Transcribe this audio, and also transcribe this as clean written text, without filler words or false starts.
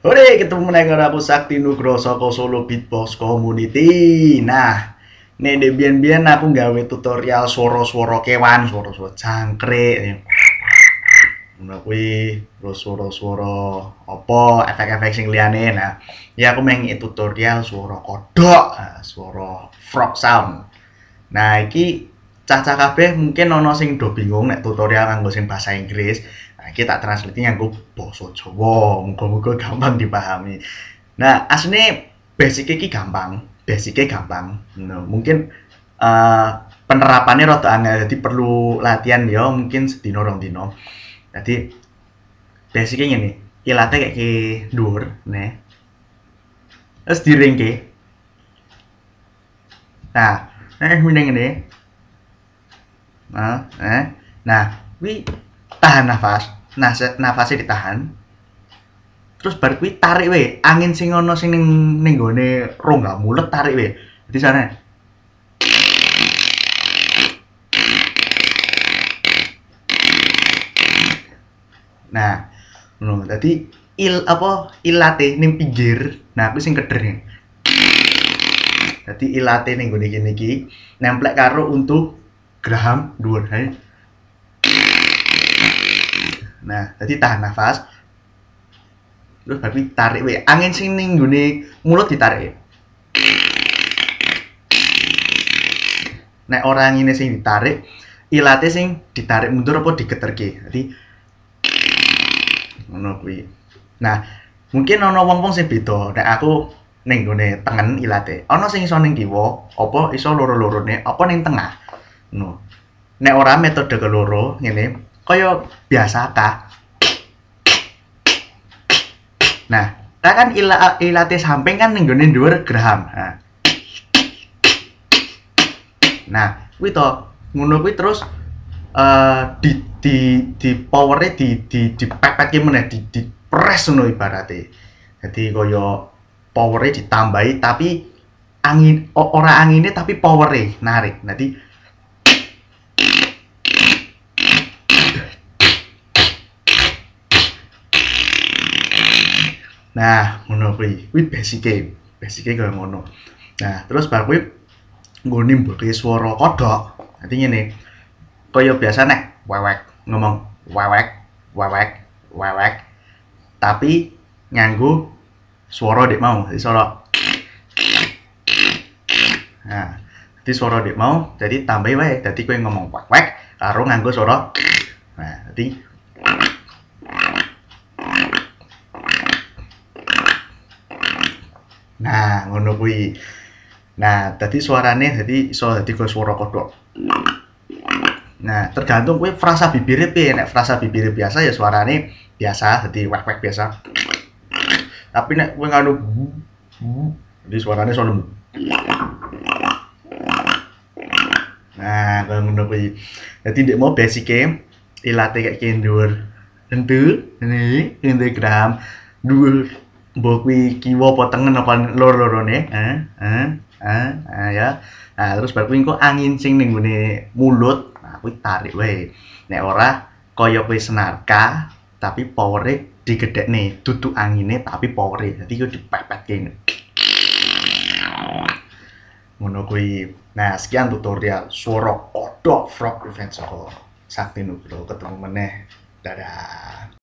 Hore, ketemu meneh karo aku Sakti Nugroho saka Solo Beatbox Community. Nah, nek ndek biyen-biyen aku nggawe tutorial swara-swara kewan, swara-swara jangkrik. Ngono kuwi, terus swara-swara apa, efek-efek sing liyane. Nah, ya aku mengi tutorial swara kodhok, swara frog sound. Nah, iki cacah kabeh mungkin ana sing do bingung nek tutorial nganggo sing bahasa Inggris. Nah, iki tak translate nganggo basa Jawa. Muga-muga gampang dipahami. Nah, asline basic iki gampang, basicnya gampang. No, mungkin uh, penerapannya rada angel, jadi perlu latihan ya, mungkin sedino rong dino. Jadi basicnya ngene, ilate kayak ke dhuwur, nih. Terus diringke. Nah, mending ngene. Nah, kuwi tahan nafas. Nah, nafasnya ditahan. Terus bar kuwi tarik we, angin sing ana sing ning gone rongga mulut tarik we. Jadi sana. Nah, ngono. Dadi ilate ning pinggir. Nah, kuwi sing keder. Dadi ilate ning gone kene iki nemplek karo untuk geraham dhuwur. Nah, jadi tahan nafas. Terus baru tarik we. Angin sing ning gone mulut ditarik. Nek ora angine sing ditarik, ilate sing ditarik mundur apa digeterke. Jadi ngono kuwi. Nah, mungkin ana wong-wong sing beda. Nek aku ning gone tengen ilate. Ana sing iso ning kiwa, apa iso loro-lorone, apa ning tengah. No. Nek ora metode keloro ngene, kaya biasa kah. Nah, kan ilate samping kan ning gone dhuwur geraham. Nah, kuwi to. Ngono kuwi terus di powere di pepetke meneh di press ngono ibarate. Jadi kaya powere ditambahi tapi angin ora angine tapi powere narik. Nanti nah, ngono kuwi. Kuwi basike. Basike kaya ngono. Nah, terus bar kuwi nggo nimbulke swara kodhok. Dadi ngene. Kaya biasa nek wewek ngomong wewek, wewek, wewek. Tapi nganggo swara dik mau. Jadi swara. Nah, jadi swara dik mau jadi tambahi wae. Dadi kowe ngomong wek-wek karo nganggo swara. Nah, dadi nah, ngono kuwi. Nah, dadi suarane dadi iso dadi kaya swara kodhok. Nah, tergantung kuwi frasa bibire piye. Nek frasa bibire biasa ya suarane biasa, dadi wek-wek biasa. Tapi nek kowe nganu jadi suarane sono. Nah, kaya ngono kuwi. Dadi ndek mau basike ilate kayak kendur. Tentu, ini Instagram dhuwur mbok kuwi kiwa apa tengen apa loro-lorone, ya. Nah, terus bar kuwi engko angin sing ning gone mulut, nah kuwi tarik wae. Nek ora kaya kowe senarka, tapi powere digedhekne, dudu angine tapi powere. Dadi kuwi dipepetke. Ngono kuwi. Nah, sekian tutorial swara kodhok frog revenge saka Sakti Nugroho. Ketemu meneh. Dadah.